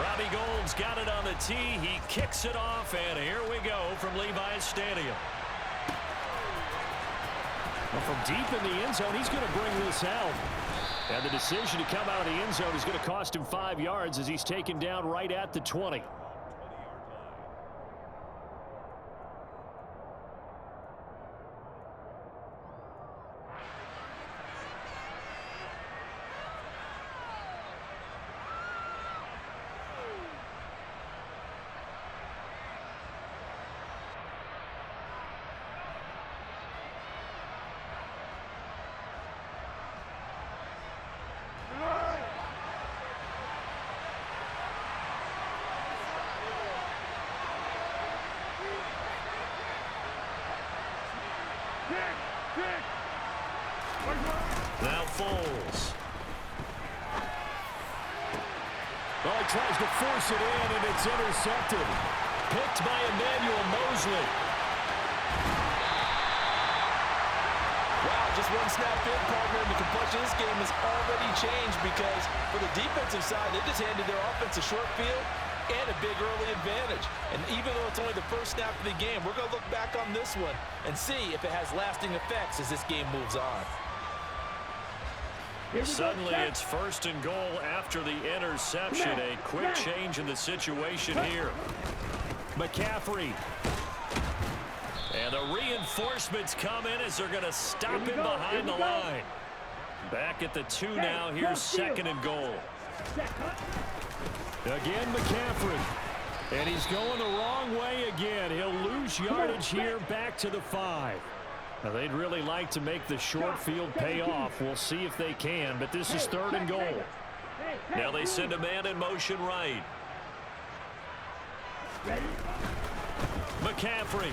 Robbie Gould's got it on the tee. He kicks it off, and here we go from Levi's Stadium. Well, from deep in the end zone, he's going to bring this out. And the decision to come out of the end zone is going to cost him 5 yards as he's taken down right at the 20. Now Foles. Well, he tries to force it in, and it's intercepted. Picked by Emmanuel Mosley. Wow, just one snap in, partner, and the complexion of this game has already changed because for the defensive side, they just handed their offense a short field and a big early advantage. And even though it's only the first snap of the game, we're going to look back on this one and see if it has lasting effects as this game moves on. Suddenly it's 1st and goal after the interception. A quick change in the situation here. McCaffrey. And the reinforcements come in as they're going to stop him behind the line. Back at the 2 now. Here's 2nd and goal. Again, McCaffrey. And he's going the wrong way again. He'll lose yardage here back to the 5. Now, they'd really like to make the short field pay off. We'll see if they can, but this is 3rd and goal. Now they send a man in motion right. McCaffrey.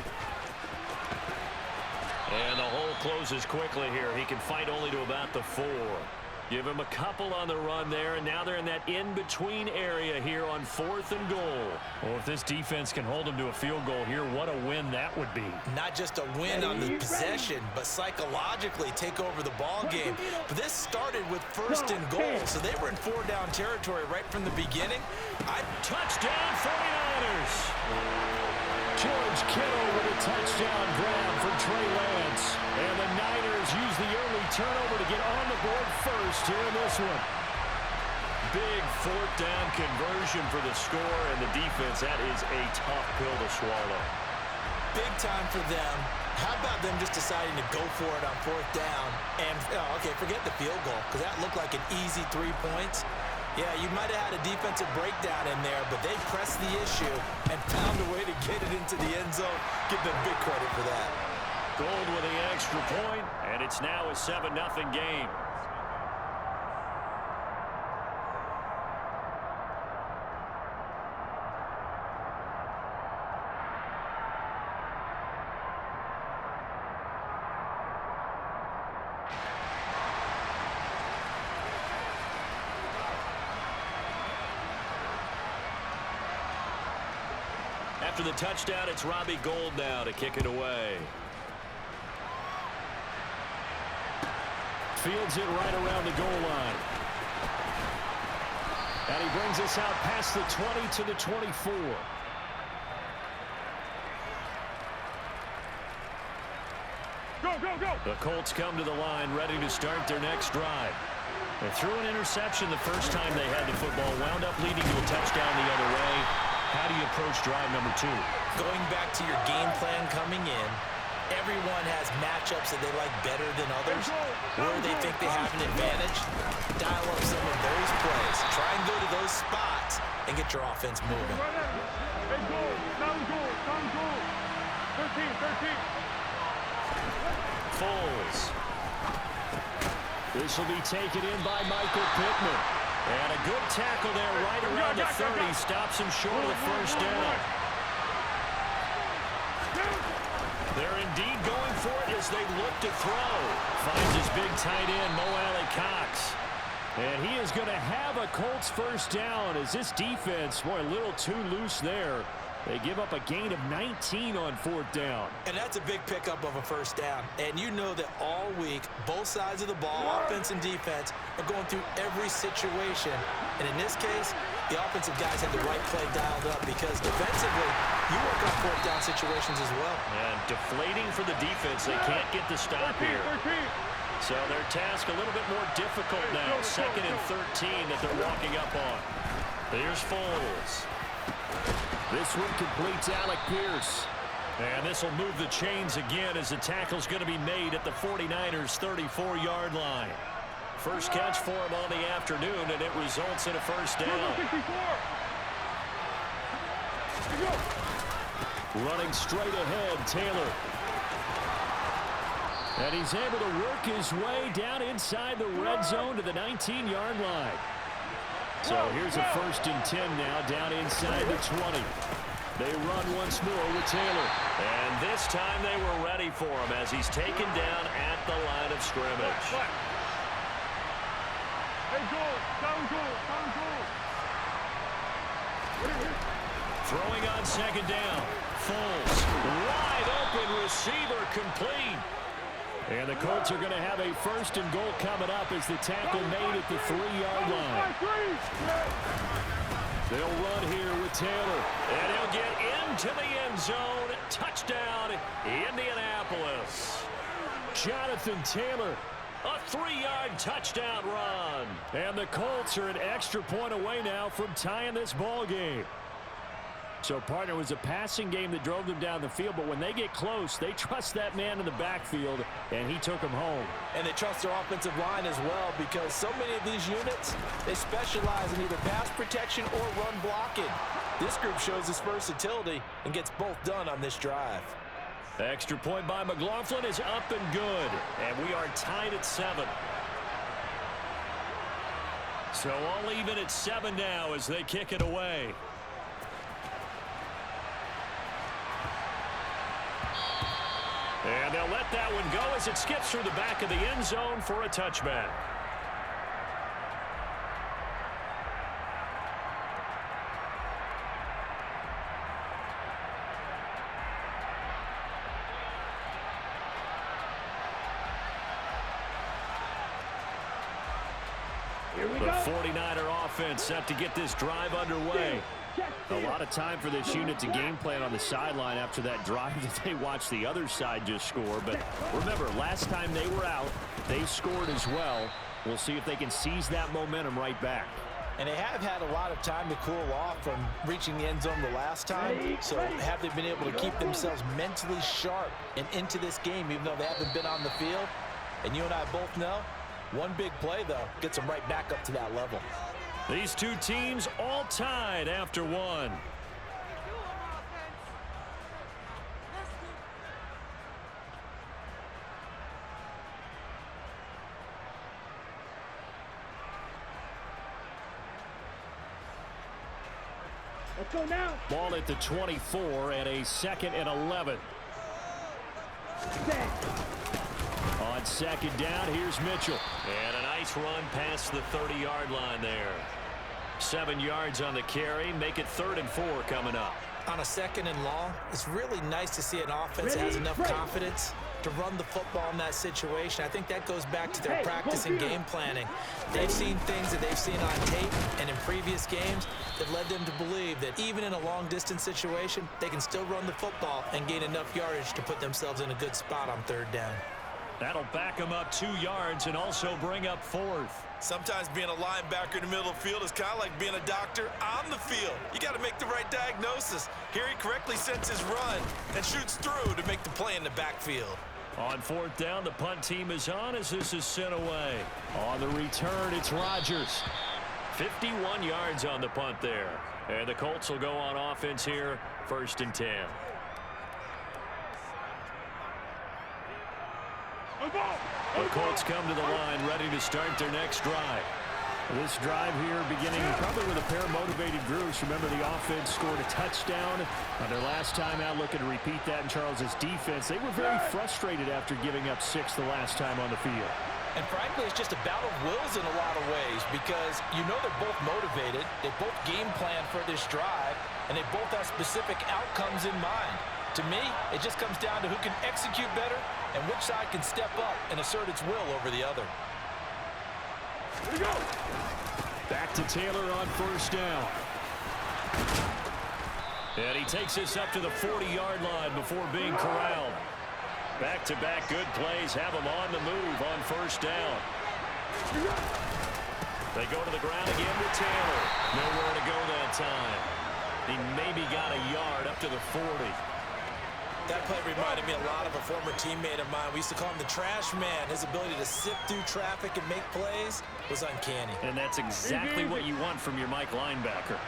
And the hole closes quickly here. He can fight only to about the 4. Give him a couple on the run there, and now they're in that in-between area here on 4th and goal. Well, if this defense can hold them to a field goal here, what a win that would be. Not just a win on the possession, but psychologically take over the ball game. But this started with 1st and goal, so they were in 4-down territory right from the beginning. Touchdown 49ers! George Kittle with a touchdown grab for Trey Lance. And the Niners use the early turnover to get on the board first here in this one. Big 4th down conversion for the score and the defense. That is a tough pill to swallow. Big time for them. How about them just deciding to go for it on 4th down? And, okay, forget the field goal, because that looked like an easy 3 points. Yeah, you might have had a defensive breakdown in there, but they pressed the issue and found a way to get it into the end zone. Give them big credit for that. Gould with the extra point, and it's now a 7-0 game. After the touchdown, it's Robbie Gould now to kick it away. Fields it right around the goal line. And he brings us out past the 20 to the 24. Go, go, go! The Colts come to the line, ready to start their next drive. They threw an interception the first time they had the football, wound up leading to a touchdown the other way. How do you approach drive number 2? Going back to your game plan coming in, everyone has matchups that they like better than others, where they think they have an advantage. Dial up some of those plays. Try and go to those spots and get your offense moving. Hey, goal, down goal. 13. Foles. This will be taken in by Michael Pittman. And a good tackle there right around the 30. Stops him short of the first down. They're indeed going for it as they look to throw. Finds his big tight end, Mo Alley-Cox. And he is going to have a Colts first down as this defense, boy, a little too loose there. They give up a gain of 19 on 4th down. And that's a big pickup of a first down. And you know that all week, both sides of the ball, offense and defense, are going through every situation. And in this case, the offensive guys had the right play dialed up because defensively, you work on fourth down situations as well. And deflating for the defense. They can't get the stop here. So their task a little bit more difficult now. 2nd and 13 that they're walking up on. Here's Foles. This one completes Alec Pierce. And this will move the chains again as the tackle's going to be made at the 49ers' 34-yard line. First catch for him on the afternoon, and it results in a first down. Running straight ahead, Taylor. And he's able to work his way down inside the red zone to the 19-yard line. So here's a 1st and 10 now down inside the 20. They run once more with Taylor. And this time they were ready for him as he's taken down at the line of scrimmage. Throwing on 2nd down. Foles. Wide open receiver complete. And the Colts are going to have a 1st and goal coming up as the tackle made at the 3-yard line. They'll run here with Taylor. And he'll get into the end zone. Touchdown, Indianapolis. Jonathan Taylor. A 3-yard touchdown run. And the Colts are an extra point away now from tying this ball game. So, partner, it was a passing game that drove them down the field, but when they get close, they trust that man in the backfield, and he took them home. And they trust their offensive line as well because so many of these units, they specialize in either pass protection or run blocking. This group shows its versatility and gets both done on this drive. Extra point by McLaughlin is up and good, and we are tied at 7. So all even at 7 now as they kick it away. And they'll let that one go as it skips through the back of the end zone for a touchback. The 49er offense set to get this drive underway. A lot of time for this unit to game plan on the sideline after that drive that they watched the other side just score. But remember, last time they were out, they scored as well. We'll see if they can seize that momentum right back. And they have had a lot of time to cool off from reaching the end zone the last time. So have they been able to keep themselves mentally sharp and into this game even though they haven't been on the field? And you and I both know, one big play, though, gets them right back up to that level. These two teams all tied after one. Let's go now. Ball at the 24 and a 2nd and 11. On 2nd down, here's Mitchell. And a nice run past the 30-yard line there. 7 yards on the carry. Make it 3rd and 4 coming up. On a 2nd and long, it's really nice to see an offense that has enough confidence to run the football in that situation. I think that goes back to their practice and game planning. They've seen things that they've seen on tape and in previous games that led them to believe that even in a long-distance situation, they can still run the football and gain enough yardage to put themselves in a good spot on 3rd down. That'll back them up 2 yards and also bring up 4th. Sometimes being a linebacker in the middle of the field is kind of like being a doctor on the field. You got to make the right diagnosis. Here he correctly sets his run and shoots through to make the play in the backfield. On 4th down, the punt team is on as this is sent away. On the return, it's Rodgers. 51 yards on the punt there. And the Colts will go on offense here, 1st and 10. The Colts come to the line ready to start their next drive. This drive here beginning probably with a pair of motivated groups. Remember, the offense scored a touchdown on their last time out, looking to repeat that in Charles's defense. They were very frustrated after giving up 6 the last time on the field. And frankly, it's just a battle of wills in a lot of ways because you know they're both motivated, they both game plan for this drive, and they both have specific outcomes in mind. To me, it just comes down to who can execute better and which side can step up and assert its will over the other. Back To Taylor on first down. And he takes this up to the 40-yard line before being corralled. Back-to-back good plays have him on the move on first down. They go to the ground again with Taylor. Nowhere to go that time. He maybe got a yard up to the 40. That play reminded me a lot of a former teammate of mine. We used to call him the trash man. His ability to sift through traffic and make plays was uncanny. And that's exactly what you want from your Mike linebacker.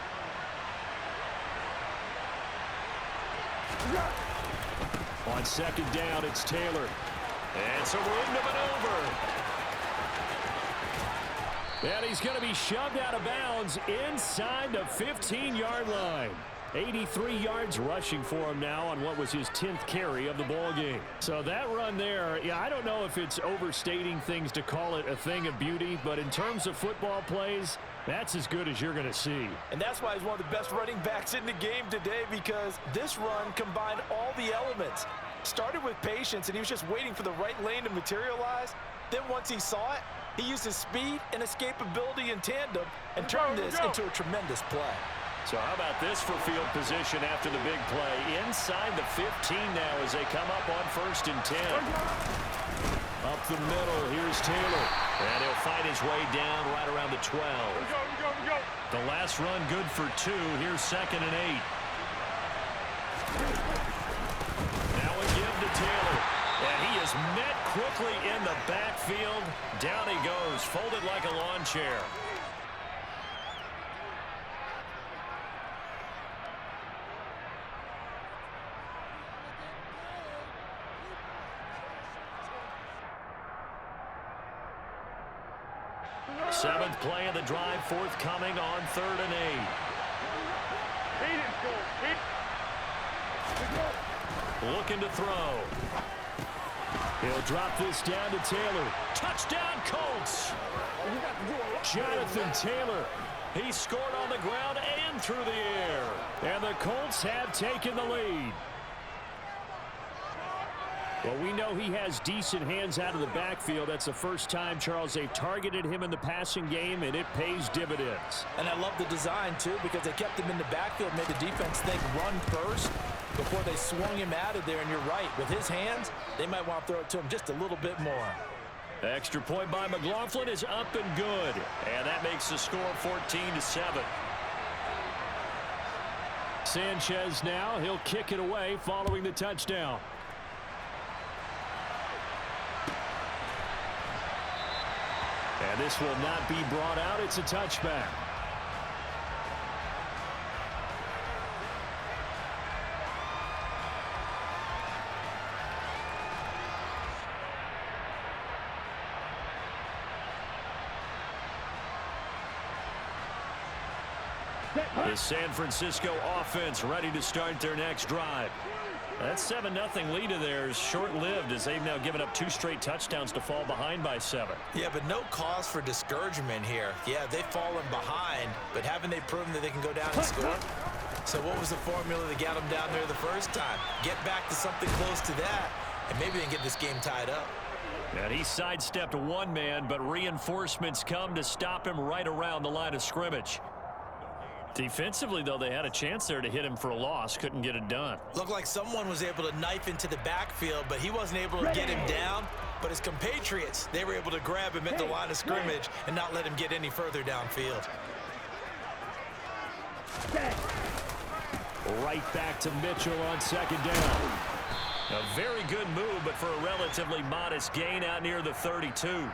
On second down, it's Taylor. And so room to maneuver. And he's going to be shoved out of bounds inside the 15-yard line. 83 yards rushing for him now on what was his 10th carry of the ball game. So that run there, yeah, I don't know if it's overstating things to call it a thing of beauty, but in terms of football plays, that's as good as you're going to see. And that's why he's one of the best running backs in the game today, because this run combined all the elements. Started with patience, and he was just waiting for the right lane to materialize. Then once he saw it, he used his speed and escapability in tandem and turned this into a tremendous play. So how about this for field position after the big play? Inside the 15 now as they come up on 1st and 10. Up the middle, here's Taylor. And he'll fight his way down right around the 12. We go. The last run good for 2. Here's 2nd and 8. Now a give to Taylor. And he is met quickly in the backfield. Down he goes, folded like a lawn chair. Seventh play of the drive forthcoming on 3rd and 8. Looking to throw. He'll drop this down to Taylor. Touchdown, Colts! Jonathan Taylor. He scored on the ground and through the air. And the Colts have taken the lead. Well, we know he has decent hands out of the backfield. That's the first time, Charles, they've targeted him in the passing game, and it pays dividends. And I love the design, too, because they kept him in the backfield, made the defense think run first before they swung him out of there. And you're right, with his hands, they might want to throw it to him just a little bit more. Extra point by McLaughlin is up and good. And that makes the score 14-7. Sanchez now, he'll kick it away following the touchdown. And this will not be brought out. It's a touchback. The San Francisco offense ready to start their next drive. That 7-0 lead of theirs short-lived as they've now given up 2 straight touchdowns to fall behind by 7. Yeah, but no cause for discouragement here. Yeah, they've fallen behind, but haven't they proven that they can go down and score? So what was the formula that got them down there the first time? Get back to something close to that, and maybe they can get this game tied up. And he sidestepped one man, but reinforcements come to stop him right around the line of scrimmage. Defensively, though, they had a chance there to hit him for a loss. Couldn't get it done. Looked like someone was able to knife into the backfield, but he wasn't able to get him down. But his compatriots, they were able to grab him at the line of scrimmage and not let him get any further downfield. Right back to Mitchell on 2nd down. A very good move, but for a relatively modest gain out near the 32.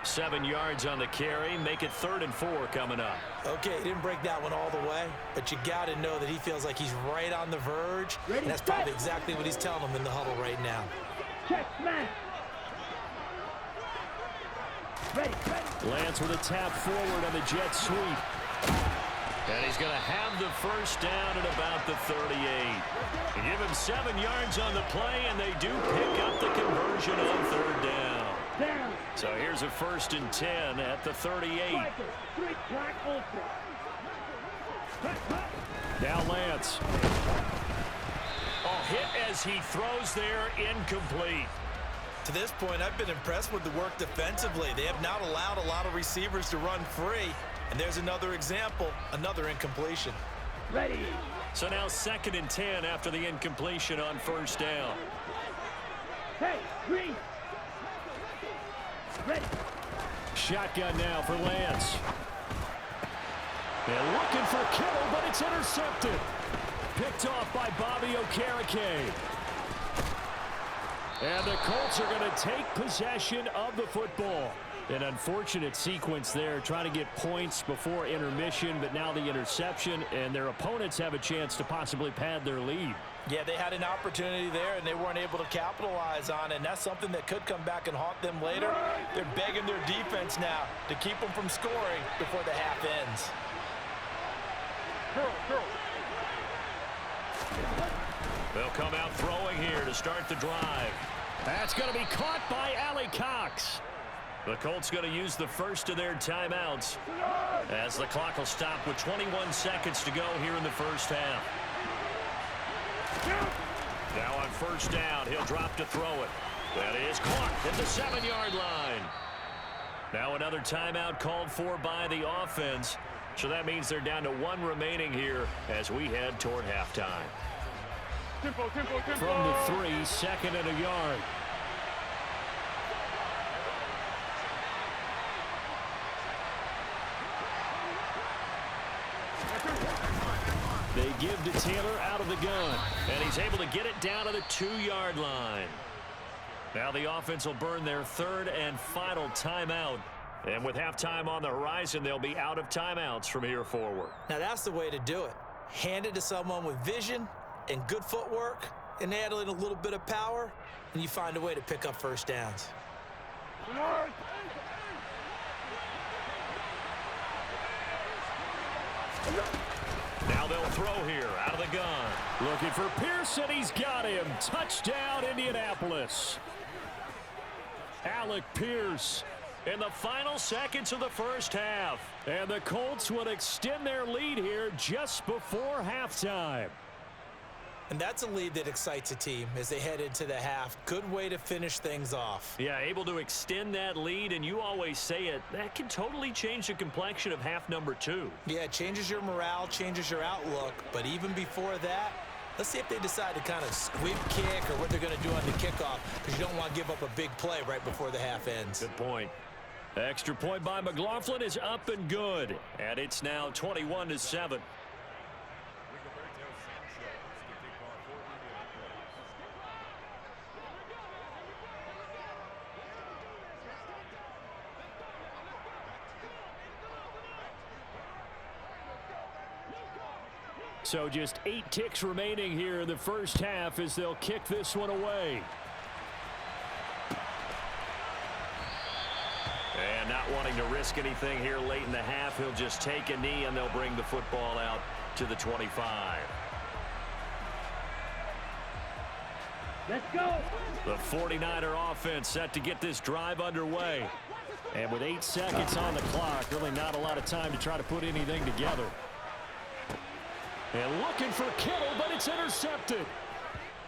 7 yards on the carry. Make it 3rd and 4 coming up. Okay, he didn't break that one all the way, but you got to know that he feels like he's right on the verge, and that's probably exactly what he's telling them in the huddle right now. Check, man. Lance with a tap forward on the jet sweep. And he's going to have the first down at about the 38. They give him 7 yards on the play, and they do pick up the conversion on 3rd down. So here's a 1st and 10 at the 38. Now Lance. Oh, hit as he throws there, incomplete. To this point, I've been impressed with the work defensively. They have not allowed a lot of receivers to run free. And there's another example, another incompletion. Ready. So now 2nd and 10 after the incompletion on first down. Hey, green. Ready. Shotgun now for Lance. They're looking for Kittle, but it's intercepted. Picked off by Bobby Okereke. And the Colts are going to take possession of the football. An unfortunate sequence there, trying to get points before intermission, but now the interception, and their opponents have a chance to possibly pad their lead. Yeah, they had an opportunity there, and they weren't able to capitalize on it, and that's something that could come back and haunt them later. They're begging their defense now to keep them from scoring before the half ends. They'll come out throwing here to start the drive. That's going to be caught by Allie Cox. The Colts going to use the first of their timeouts as the clock will stop with 21 seconds to go here in the first half. Now on first down, he'll drop to throw it. That is caught at the 7-yard line. Now another timeout called for by the offense. So that means they're down to 1 remaining here as we head toward halftime. Tempo. From the 3, 2nd and a yard. They give to Taylor out of the gun. And he's able to get it down to the 2-yard line. Now the offense will burn their 3rd and final timeout. And with halftime on the horizon, they'll be out of timeouts from here forward. Now that's the way to do it. Hand it to someone with vision and good footwork, and add in a little bit of power, and you find a way to pick up first downs. Now they'll throw here out of the gun. Looking for Pearson. He's got him. Touchdown, Indianapolis. Alec Pierce in the final seconds of the first half. And the Colts would extend their lead here just before halftime. And that's a lead that excites a team as they head into the half. Good way to finish things off. Yeah, able to extend that lead, and you always say it, that can totally change the complexion of half number 2. Yeah, it changes your morale, changes your outlook. But even before that, let's see if they decide to kind of squib kick or what they're going to do on the kickoff, because you don't want to give up a big play right before the half ends. Good point. Extra point by McLaughlin is up and good. And it's now 21-7. So just 8 ticks remaining here in the first half as they'll kick this one away. And not wanting to risk anything here late in the half, he'll just take a knee and they'll bring the football out to the 25. Let's go. The 49er offense set to get this drive underway. And with 8 seconds on the clock, really not a lot of time to try to put anything together. And looking for Kittle, but it's intercepted.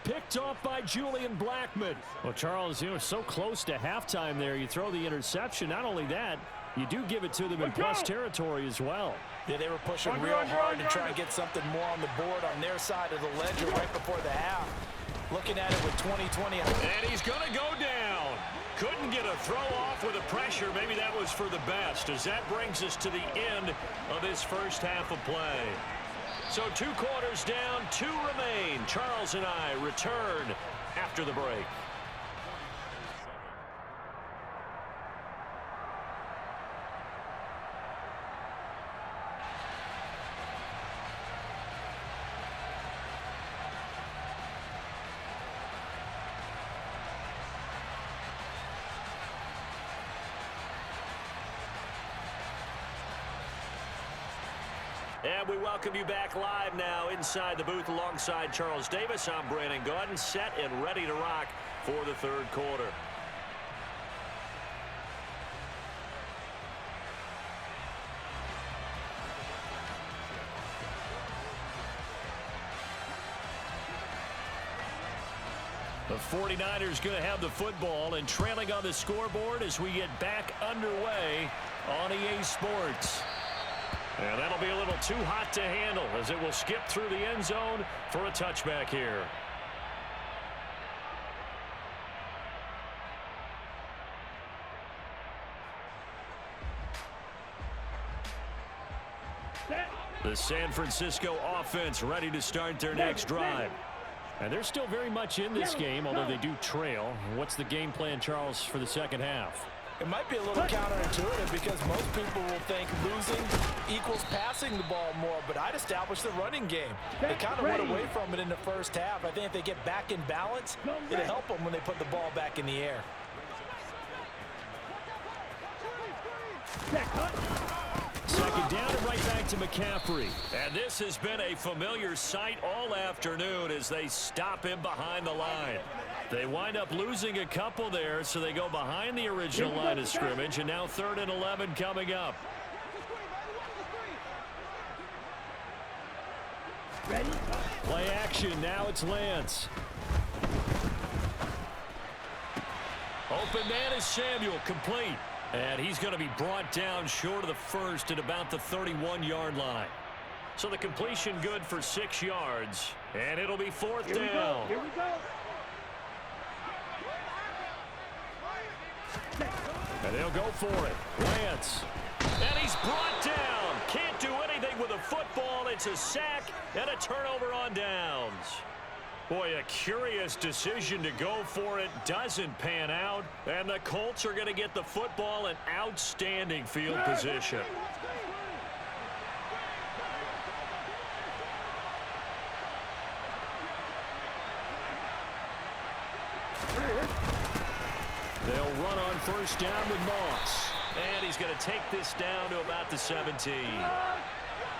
Picked off by Julian Blackmon. Well, Charles, you know, so close to halftime there. You throw the interception. Not only that, you do give it to them in plus territory as well. Yeah, they were pushing real hard to try and get something more on the board on their side of the ledger right before the half. Looking at it with 20-20. And he's going to go down. Couldn't get a throw off with the pressure. Maybe that was for the best, as that brings us to the end of this first half of play. So 2 quarters down, 2 remain. Charles and I return after the break. And we welcome you back live now inside the booth alongside Charles Davis. I'm Brandon Gaudin, set and ready to rock for the third quarter. The 49ers going to have the football and trailing on the scoreboard as we get back underway on EA Sports. And that'll be a little too hot to handle as it will skip through the end zone for a touchback here. The San Francisco offense ready to start their next drive. And they're still very much in this game, although they do trail. What's the game plan, Charles, for the second half? It might be a little counterintuitive because most people will think losing equals passing the ball more, but I'd establish the running game. They kind of went away from it in the first half. I think if they get back in balance, it'll help them when they put the ball back in the air. Second down and right back to McCaffrey. And this has been a familiar sight all afternoon as they stop him behind the line. They wind up losing a couple there, so they go behind the original line of scrimmage, and now 3rd and 11 coming up. Ready? Play action. Now it's Lance. Open man is Samuel, complete. And he's going to be brought down short of the first at about the 31-yard line. So the completion good for 6 yards, and it'll be 4th down. Here we go. And they'll go for it. Lance. And he's brought down. Can't do anything with a football. It's a sack and a turnover on downs. Boy, a curious decision to go for it. Doesn't pan out. And the Colts are going to get the football in outstanding field position. They'll run on first down with Moss. And he's going to take this down to about the 17.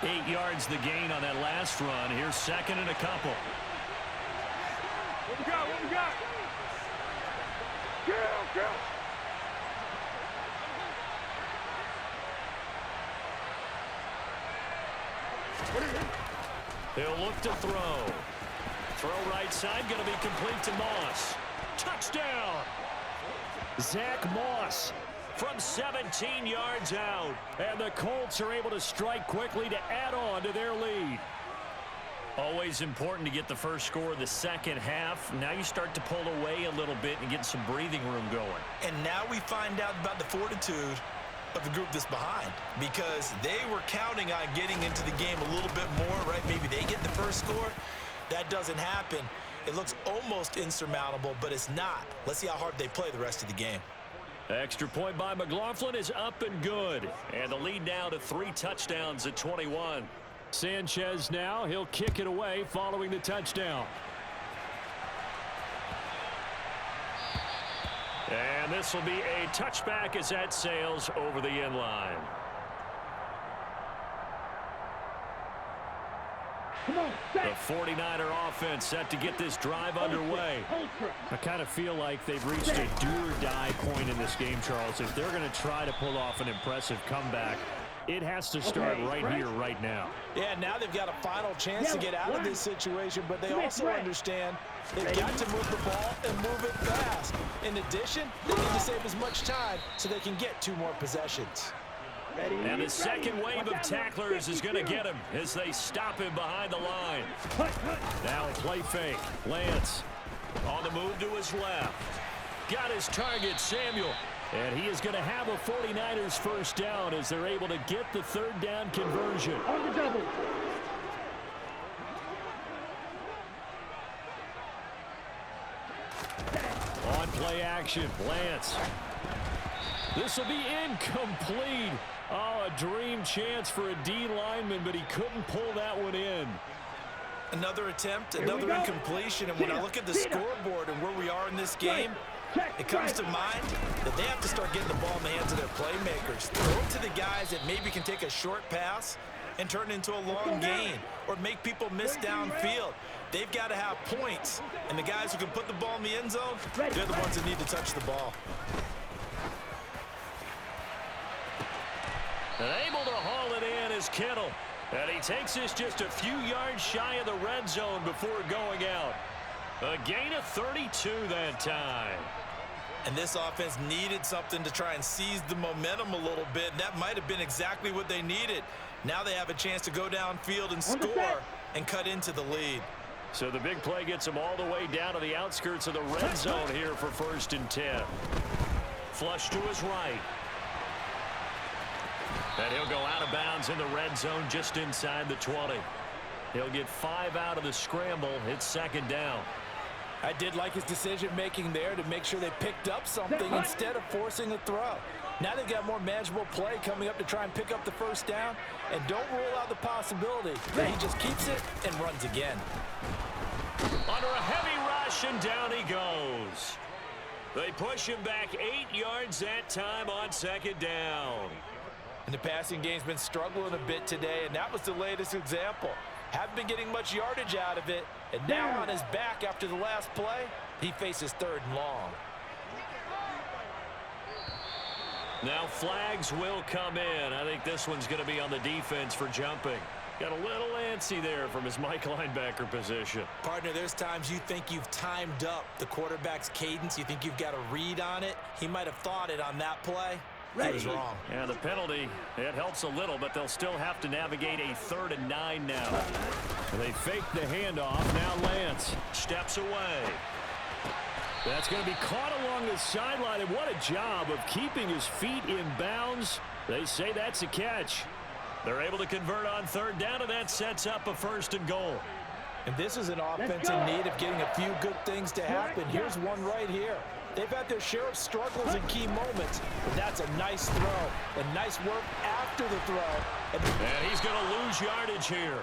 8 yards the gain on that last run. Here's 2nd and a couple. What we got? What we got? Go! He'll look to throw. Throw right side, going to be complete to Moss. Touchdown! Zach Moss From 17 yards out. and the Colts are able to strike quickly to add on to their lead. Always important to get the first score of the second half. Now you start to pull away a little bit and get some breathing room going. And now we find out about the fortitude of the group that's behind, because they were counting on getting into the game a little bit more, right? Maybe they get the first score. That doesn't happen. It looks almost insurmountable, but it's not. Let's see how hard they play the rest of the game. Extra point by McLaughlin is up and good. And the lead now to 3 touchdowns at 21. Sanchez now, he'll kick it away following the touchdown. And this will be a touchback as that sails over the end line. Come on, The set. 49er offense set to get this drive underway. I kind of feel like they've reached a do-or-die point in this game, Charles. If they're going to try to pull off an impressive comeback, it has to start right here, right now. Yeah, now they've got a final chance to get out of this situation, but they also understand they've got to move the ball and move it fast. In addition, they need to save as much time so they can get 2 more possessions. Ready? And the second wave of tacklers is going to get him as they stop him behind the line. Now play fake. Lance On the move to his left. Got his target, Samuel. And he is going to have a 49ers first down as they're able to get the 3rd down conversion. On the double. On play action, Lance. This will be incomplete. Oh, a dream chance for a D lineman, but he couldn't pull that one in. Another attempt, another incompletion, and when I look at the scoreboard and where we are in this game, it comes to mind that they have to start getting the ball in the hands of their playmakers. Throw it to the guys that maybe can take a short pass and turn it into a long gain or make people miss downfield. They've got to have points, and the guys who can put the ball in the end zone, they're the ones that need to touch the ball. And able to haul it in is Kittle. And he takes this just a few yards shy of the red zone before going out. A gain of 32 that time. And this offense needed something to try and seize the momentum a little bit. That might have been exactly what they needed. Now they have a chance to go downfield and score and cut into the lead. So the big play gets him all the way down to the outskirts of the red zone here for 1st and 10. Flush to his right. And he'll go out of bounds in the red zone just inside the 20. He'll get 5 out of the scramble. It's 2nd down. I did like his decision-making there to make sure they picked up something instead of forcing a throw. Now they've got more manageable play coming up to try and pick up the 1st down, and don't rule out the possibility that he just keeps it and runs again. Under a heavy rush, and down he goes. They push him back 8 yards that time on 2nd down. And the passing game's been struggling a bit today, and that was the latest example. Haven't been getting much yardage out of it, and now on his back after the last play, he faces 3rd and long. Now flags will come in. I think this one's going to be on the defense for jumping. Got a little antsy there from his Mike linebacker position. Partner, there's times you think you've timed up the quarterback's cadence. You think you've got a read on it. He might have thought it on that play. He was wrong. Yeah, the penalty, it helps a little, but they'll still have to navigate a 3rd and 9 now. They fake the handoff. Now Lance Steps away. That's going to be caught along the sideline, and what a job of keeping his feet in bounds. They say that's a catch. They're able to convert on 3rd down, and that sets up a 1st and goal. And this is an offense in need of getting a few good things to happen. Here's one right here. They've had their share of struggles in key moments, but that's a nice throw and nice work after the throw. And he's going to lose yardage here,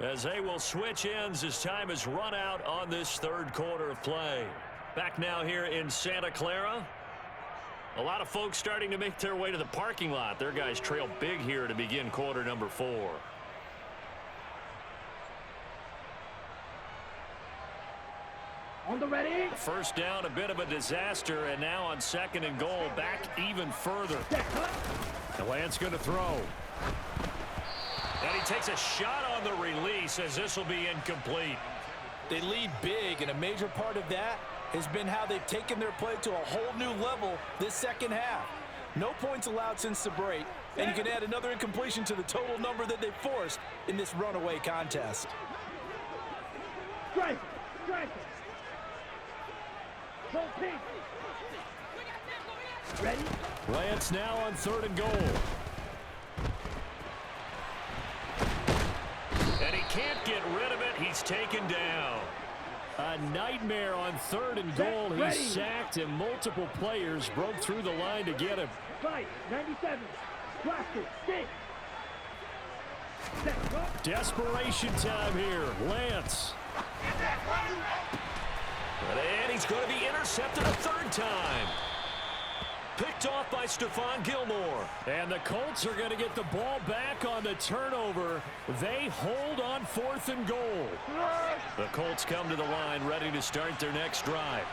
as they will switch ends as time has run out on this 3rd quarter of play. Back now here in Santa Clara. A lot of folks starting to make their way to the parking lot. Their guys trail big here to begin quarter number 4. On the ready. 1st down, a bit of a disaster, and now on 2nd and goal, back even further. And Lance going to throw. And he takes a shot on the release, as this will be incomplete. They lead big, and a major part of that has been how they've taken their play to a whole new level this 2nd half. No points allowed since the break, and you can add another incompletion to the total number that they've forced in this runaway contest. Strike. Strike. Ready? Lance now on 3rd and goal. And he can't get rid of it. He's taken down. A nightmare on 3rd and goal. He's sacked, and multiple players broke through the line to get him. Fight. 97. Blaster. Stick. Desperation time here. Lance. And he's going to be intercepted a 3rd time. Picked off by Stephon Gilmore. And the Colts are going to get the ball back on the turnover. They hold on 4th and goal. The Colts come to the line ready to start their next drive.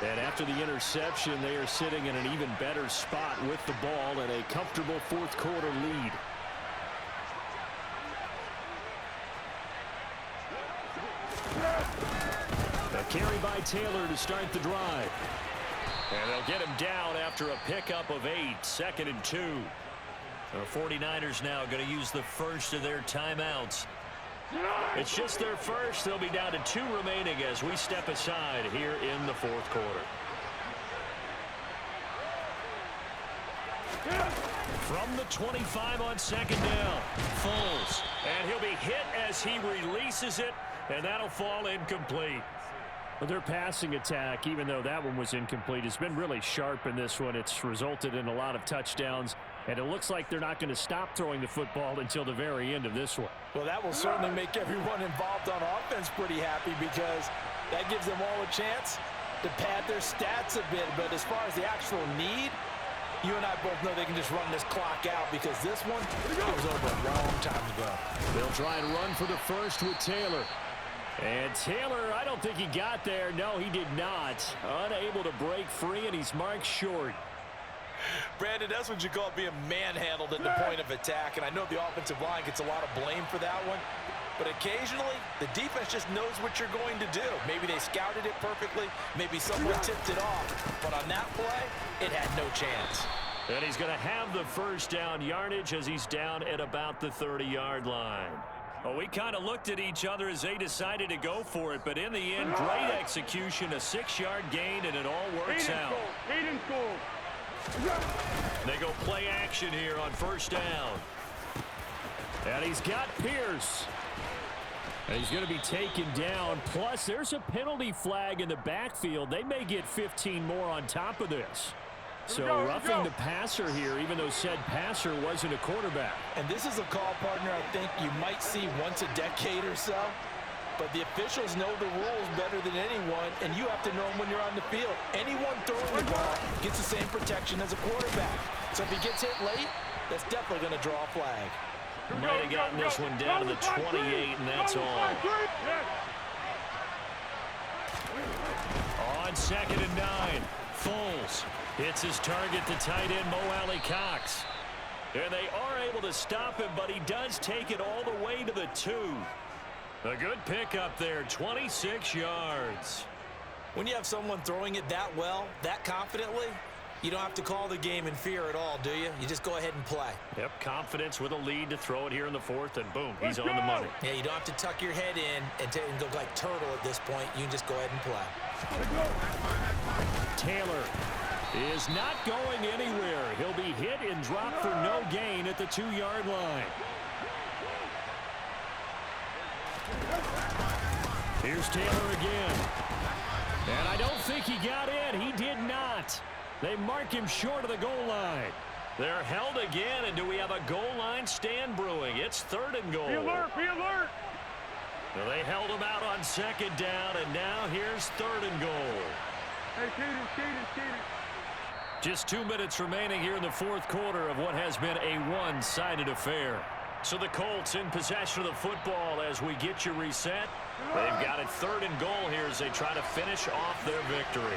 And after the interception, they are sitting in an even better spot with the ball and a comfortable 4th quarter lead. A carry by Taylor to start the drive. And they'll get him down after a pickup of 8, 2nd and 2. The 49ers now going to use the first of their timeouts. It's just their first. They'll be down to 2 remaining as we step aside here in the 4th quarter. From the 25 on 2nd down, Foles. And he'll be hit as he releases it, and that'll fall incomplete. Well, their passing attack, even though that one was incomplete, has been really sharp in this one. It's resulted in a lot of touchdowns, and it looks like they're not going to stop throwing the football until the very end of this one. Well, that will certainly make everyone involved on offense pretty happy, because that gives them all a chance to pad their stats a bit. But as far as the actual need, you and I both know they can just run this clock out, because this one was over a long time ago. They'll try and run for the first with Taylor. And Taylor, I don't think he got there. No, he did not. Unable to break free, and he's marked short. Brandon, that's what you call being manhandled at the point of attack, and I know the offensive line gets a lot of blame for that one. But occasionally, the defense just knows what you're going to do. Maybe they scouted it perfectly. Maybe someone tipped it off. But on that play, it had no chance. And he's going to have the first down yardage as he's down at about the 30-yard line. Well, we kind of looked at each other as they decided to go for it, but in the end, great execution, a 6-yard gain, and it all works out. They go play action here on first down. And he's got Pierce. And he's going to be taken down. Plus, there's a penalty flag in the backfield. They may get 15 more on top of this. So roughing the passer here, even though said passer wasn't a quarterback. And this is a call, partner, I think you might see once a decade or so. But the officials know the rules better than anyone, and you have to know them when you're on the field. Anyone throwing the ball gets the same protection as a quarterback. So if he gets hit late, that's definitely going to draw a flag. Might have gotten this one down to the 28, and that's all. On 2nd and 9, Foles hits his target to tight end Mo Alley-Cox. And they are able to stop him, but he does take it all the way to the 2. A good pickup there, 26 yards. When you have someone throwing it that well, that confidently, you don't have to call the game in fear at all, do you? You just go ahead and play. Yep, confidence with a lead to throw it here in the 4th, and boom, he's on the money. Yeah, you don't have to tuck your head in and go like turtle at this point. You can just go ahead and play. Taylor is not going anywhere. He'll be hit and dropped for no gain at the 2-yard line. Here's Taylor again. And I don't think he got in. He did not. They mark him short of the goal line. They're held again, and do we have a goal line stand brewing? It's 3rd and goal. Be alert, be alert. Well, they held him out on 2nd down, and now here's 3rd and goal. Hey, Keaton. Just 2 minutes remaining here in the 4th quarter of what has been a one-sided affair. So the Colts in possession of the football as we get you reset. They've got it 3rd and goal here as they try to finish off their victory.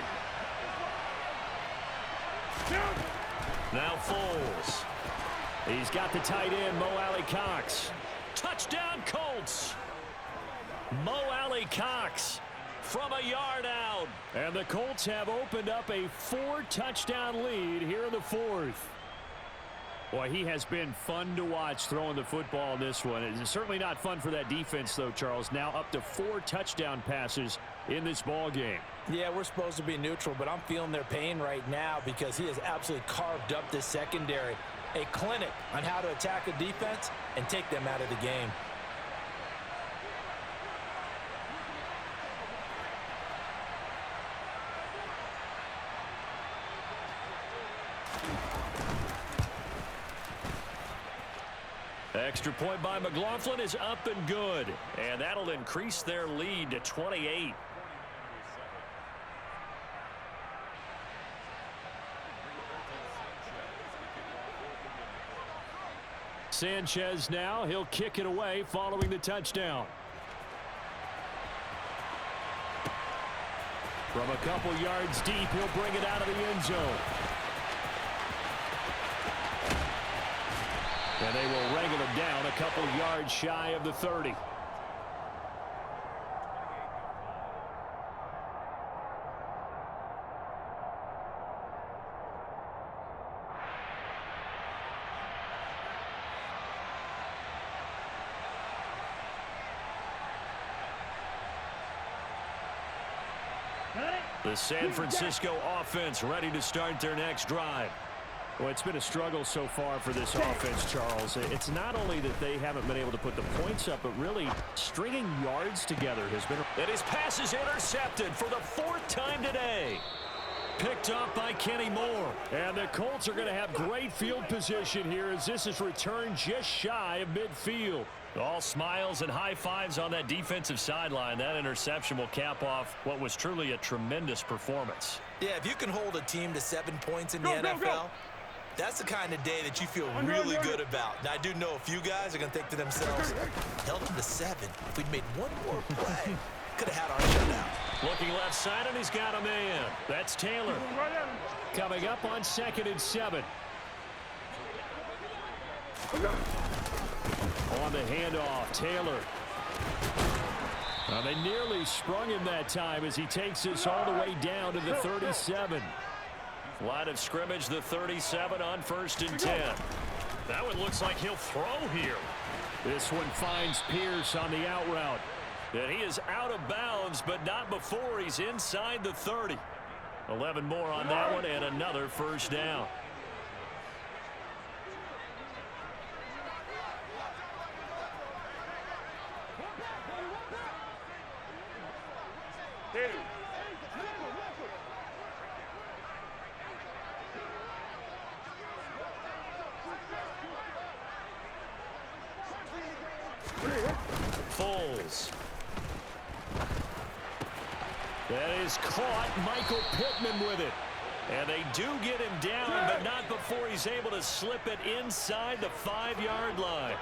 Now Foles. He's got the tight end, Mo Alley-Cox. Touchdown Colts. Mo Alley-Cox from a yard out. And the Colts have opened up a 4-touchdown lead here in the 4th. Boy, he has been fun to watch throwing the football in this one. It's certainly not fun for that defense, though, Charles. Now up to 4 touchdown passes in this ball game. Yeah, we're supposed to be neutral, but I'm feeling their pain right now because he has absolutely carved up this secondary. A clinic on how to attack a defense and take them out of the game. Extra point by McLaughlin is up and good. And that'll increase their lead to 28. Sanchez now. He'll kick it away following the touchdown. From a couple yards deep, he'll bring it out of the end zone. And they will wrangle him down a couple yards shy of the 30. The San Francisco offense ready to start their next drive. Well, it's been a struggle so far for this offense, Charles. It's not only that they haven't been able to put the points up, but really stringing yards together has been. And his pass is intercepted for the 4th time today. Picked up by Kenny Moore. And the Colts are going to have great field position here as this is returned just shy of midfield. All smiles and high fives on that defensive sideline. That interception will cap off what was truly a tremendous performance. Yeah, if you can hold a team to 7 points in the NFL, that's the kind of day that you feel really good about. Now, I do know a few guys are going to think to themselves, held them to 7. If we'd made one more play, could have had our shutout. Looking left side, and he's got a man. That's Taylor. Coming up on 2nd and 7. On the handoff, Taylor. Now they nearly sprung him that time as he takes this all the way down to the 37. Line of scrimmage, the 37 on 1st and 10. That one looks like he'll throw here. This one finds Pierce on the out route. And he is out of bounds, but not before he's inside the 30. 11 more on that one, and another first down. Foles. That is caught. Michael Pittman with it. And they do get him down, but not before he's able to slip it inside the 5-yard line.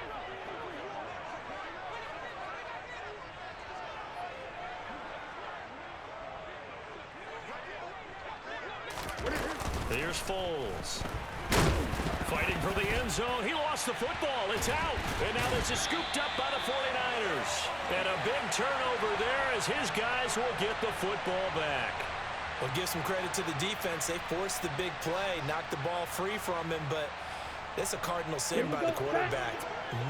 Here's Foles. Fighting for the end zone. He lost the football. It's out. And now this is scooped up by the 49ers. And a big turnover there as his guys will get the football back. Well, give some credit to the defense. They forced the big play, knocked the ball free from him, but it's a cardinal sin by the quarterback.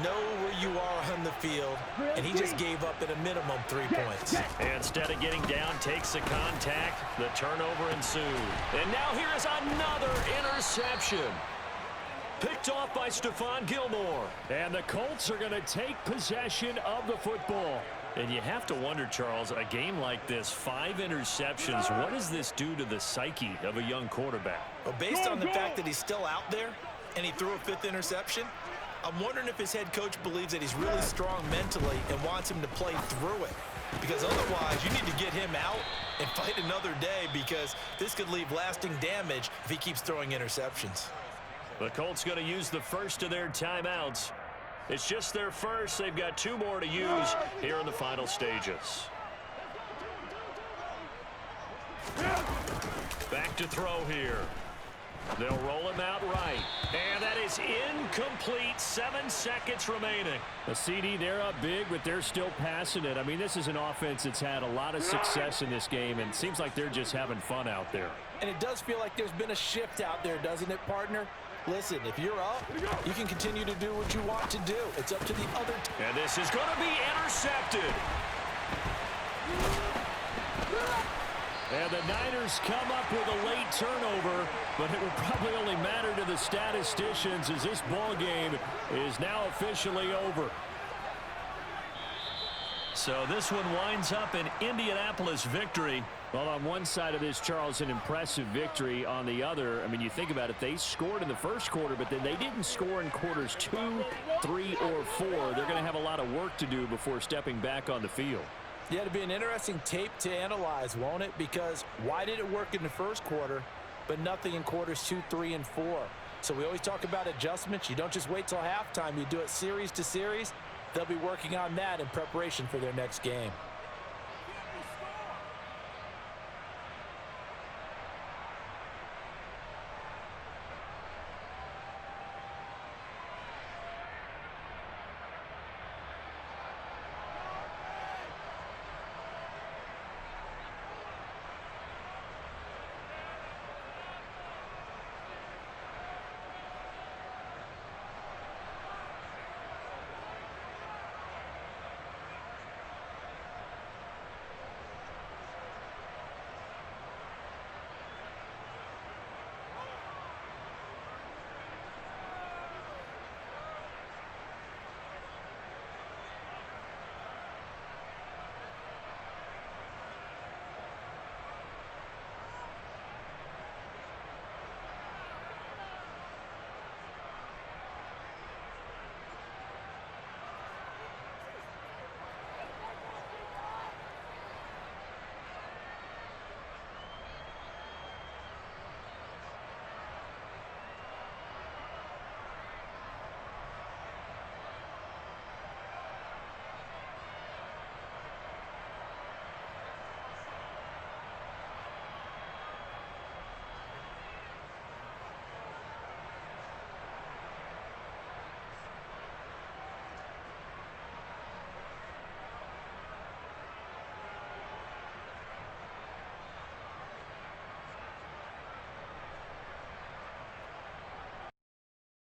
Know where you are on the field, and he just gave up at a minimum 3 points. And instead of getting down, takes the contact. The turnover ensued. And now here is another interception. Picked off by Stephon Gilmore. And the Colts are going to take possession of the football. And you have to wonder, Charles, a game like this, 5 interceptions, what does this do to the psyche of a young quarterback? Well, based on the fact that he's still out there and he threw a 5th interception, I'm wondering if his head coach believes that he's really strong mentally and wants him to play through it. Because otherwise, you need to get him out and fight another day, because this could leave lasting damage if he keeps throwing interceptions. The Colts going to use the first of their timeouts. It's just their first. They've got 2 more to use here in the final stages. Back to throw here. They'll roll him out right. And that is incomplete. 7 seconds remaining. The CD, they're up big, but they're still passing it. I mean, this is an offense that's had a lot of success in this game, and it seems like they're just having fun out there. And it does feel like there's been a shift out there, doesn't it, partner? Listen, if you're up, you can continue to do what you want to do. It's up to the other team. And this is going to be intercepted. And the Niners come up with a late turnover, but it will probably only matter to the statisticians as this ball game is now officially over. So this one winds up an Indianapolis victory. Well, on one side of this, Charles, an impressive victory. On the other, I mean, you think about it, they scored in the first quarter, but then they didn't score in quarters 2, 3, or 4. They're going to have a lot of work to do before stepping back on the field. Yeah, it'll be an interesting tape to analyze, won't it? Because why did it work in the first quarter, but nothing in quarters 2, 3, and 4? So we always talk about adjustments. You don't just wait till halftime. You do it series to series. They'll be working on that in preparation for their next game.